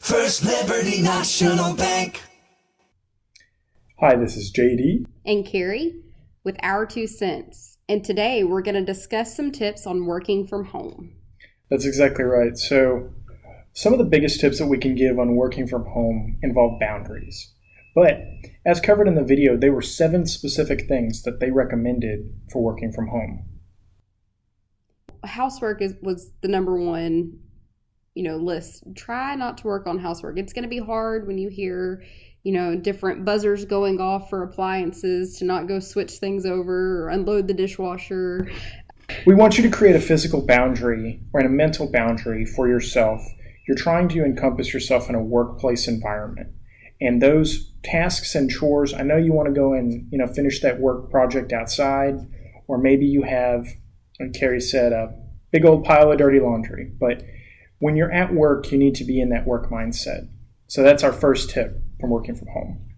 First Liberty National Bank. Hi, this is JD and Keri with Our 2 Cents. And today we're going to discuss some tips on working from home. That's exactly right. So, some of the biggest tips that we can give on working from home involve boundaries. But, as covered in the video, there were 7 specific things that they recommended for working from home. Housework was the number one, list. Try not to work on housework. It's going to be hard when you hear, different buzzers going off for appliances to not go switch things over or unload the dishwasher. We want you to create a physical boundary or a mental boundary for yourself. You're trying to encompass yourself in a workplace environment. And those tasks and chores, I know you want to go and, finish that work project outside, or maybe you have, like Keri said, a big old pile of dirty laundry. But when you're at work, you need to be in that work mindset. So that's our first tip from working from home.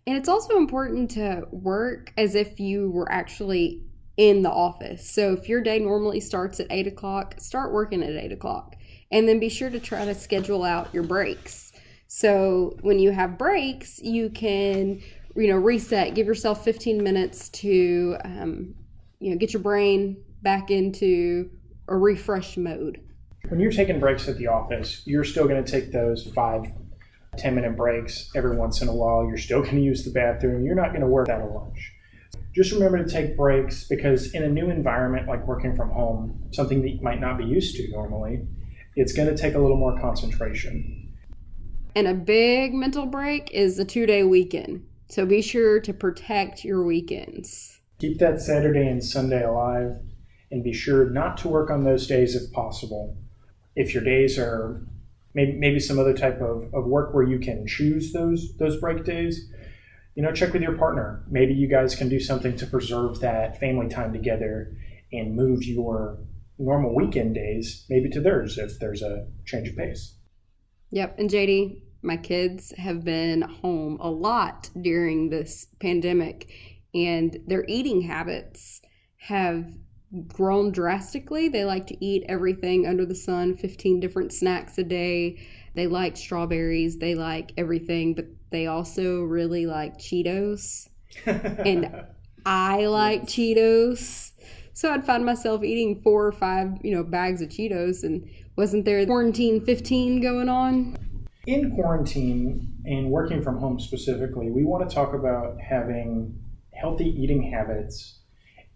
And it's also important to work as if you were actually in the office. So if your day normally starts at 8 o'clock, start working at 8 o'clock. And then be sure to try to schedule out your breaks. So when you have breaks, you can, reset, give yourself 15 minutes to, get your brain back into a refresh mode. When you're taking breaks at the office, you're still going to take those 5-10-minute breaks every once in a while. You're still going to use the bathroom. You're not going to work out of lunch. Just remember to take breaks, because in a new environment like working from home, something that you might not be used to normally, it's going to take a little more concentration. And a big mental break is a 2-day weekend. So be sure to protect your weekends. Keep that Saturday and Sunday alive, and be sure not to work on those days if possible. If your days are maybe some other type of work where you can choose those break days, check with your partner. Maybe you guys can do something to preserve that family time together and move your normal weekend days maybe to theirs if there's a change of pace. Yep. And JD, my kids have been home a lot during this pandemic, and their eating habits have grown drastically. They like to eat everything under the sun, 15 different snacks a day. They like strawberries. They like everything, but they also really like Cheetos. And I like Cheetos. So I'd find myself eating 4 or 5, bags of Cheetos, and wasn't there quarantine 15 going on? In quarantine and working from home specifically, we want to talk about having healthy eating habits,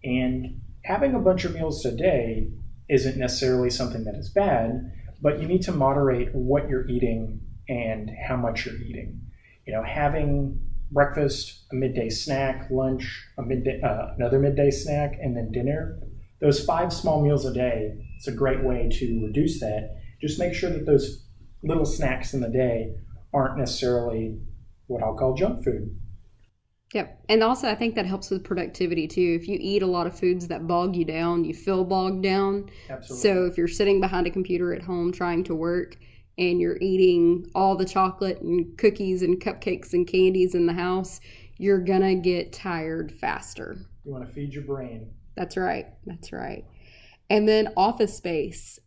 and having a bunch of meals a day isn't necessarily something that is bad, but you need to moderate what you're eating and how much you're eating. Having breakfast, a midday snack, lunch, another midday snack, and then dinner. Those 5 small meals a day, it's a great way to reduce that. Just make sure that those little snacks in the day aren't necessarily what I'll call junk food. Yep. And also I think that helps with productivity too. If you eat a lot of foods that bog you down, you feel bogged down. Absolutely. So if you're sitting behind a computer at home trying to work and you're eating all the chocolate and cookies and cupcakes and candies in the house, you're gonna get tired faster. You want to feed your brain. That's right. That's right. And then office space.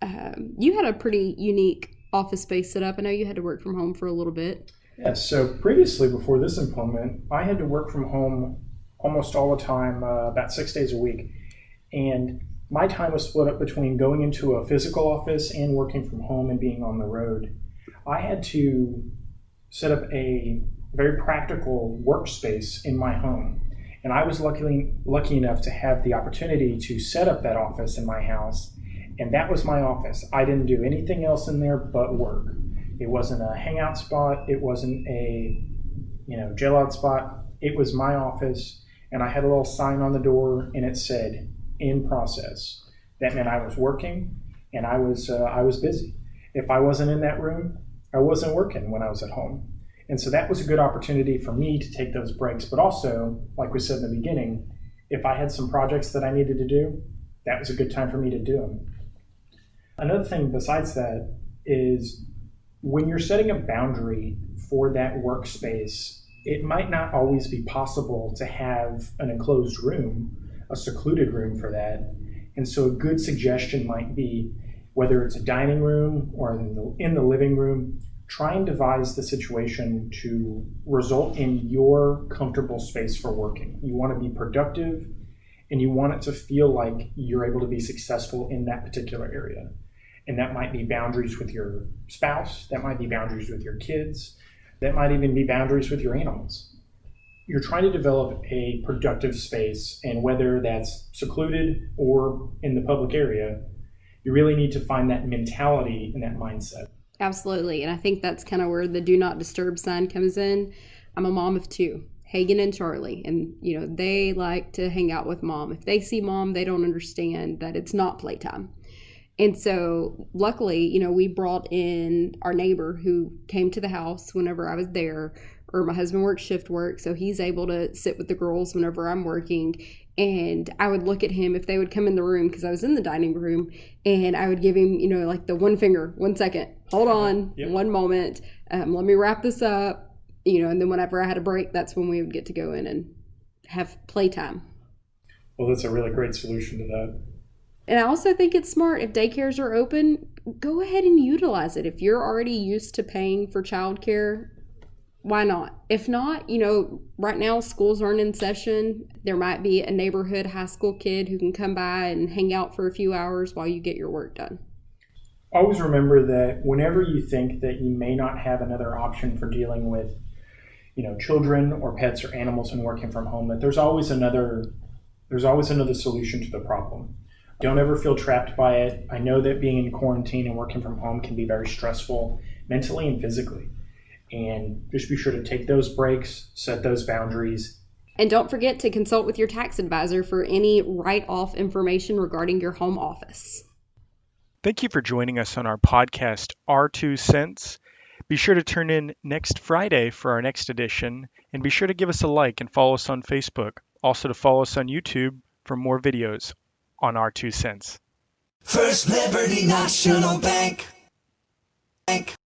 You had a pretty unique office space set up. I know you had to work from home for a little bit. Yes, so previously, before this employment, I had to work from home almost all the time, about 6 days a week. And my time was split up between going into a physical office and working from home and being on the road. I had to set up a very practical workspace in my home. And I was lucky enough to have the opportunity to set up that office in my house. And that was my office. I didn't do anything else in there but work. It wasn't a hangout spot. It wasn't a, chill out spot. It was my office, and I had a little sign on the door, and it said, "In process." That meant I was working, and I was busy. If I wasn't in that room, I wasn't working when I was at home. And so that was a good opportunity for me to take those breaks. But also, like we said in the beginning, if I had some projects that I needed to do, that was a good time for me to do them. Another thing besides that is, when you're setting a boundary for that workspace, it might not always be possible to have an enclosed room, a secluded room for that. And so a good suggestion might be, whether it's a dining room or in the living room, try and devise the situation to result in your comfortable space for working. You want to be productive, and you want it to feel like you're able to be successful in that particular area. And that might be boundaries with your spouse, that might be boundaries with your kids, that might even be boundaries with your animals. You're trying to develop a productive space, and whether that's secluded or in the public area, you really need to find that mentality and that mindset. Absolutely. And I think that's kind of where the do not disturb sign comes in. I'm a mom of two, Hagen and Charlie, and they like to hang out with mom. If they see mom, they don't understand that it's not playtime. And so luckily, we brought in our neighbor who came to the house whenever I was there, or my husband works shift work, so he's able to sit with the girls whenever I'm working. And I would look at him if they would come in the room, because I was in the dining room, and I would give him, like the one finger, 1 second, hold on, yep. One moment, let me wrap this up, and then whenever I had a break, that's when we would get to go in and have playtime. Well, that's a really great solution to that. And I also think it's smart, if daycares are open, go ahead and utilize it. If you're already used to paying for childcare, why not? If not, right now schools aren't in session. There might be a neighborhood high school kid who can come by and hang out for a few hours while you get your work done. Always remember that whenever you think that you may not have another option for dealing with, children or pets or animals when working from home, that there's always another solution to the problem. Don't ever feel trapped by it. I know that being in quarantine and working from home can be very stressful mentally and physically. And just be sure to take those breaks, set those boundaries. And don't forget to consult with your tax advisor for any write-off information regarding your home office. Thank you for joining us on our podcast, Our 2 Cents. Be sure to tune in next Friday for our next edition, and be sure to give us a like and follow us on Facebook. Also to follow us on YouTube for more videos on Our 2 Cents. First Liberty National Bank.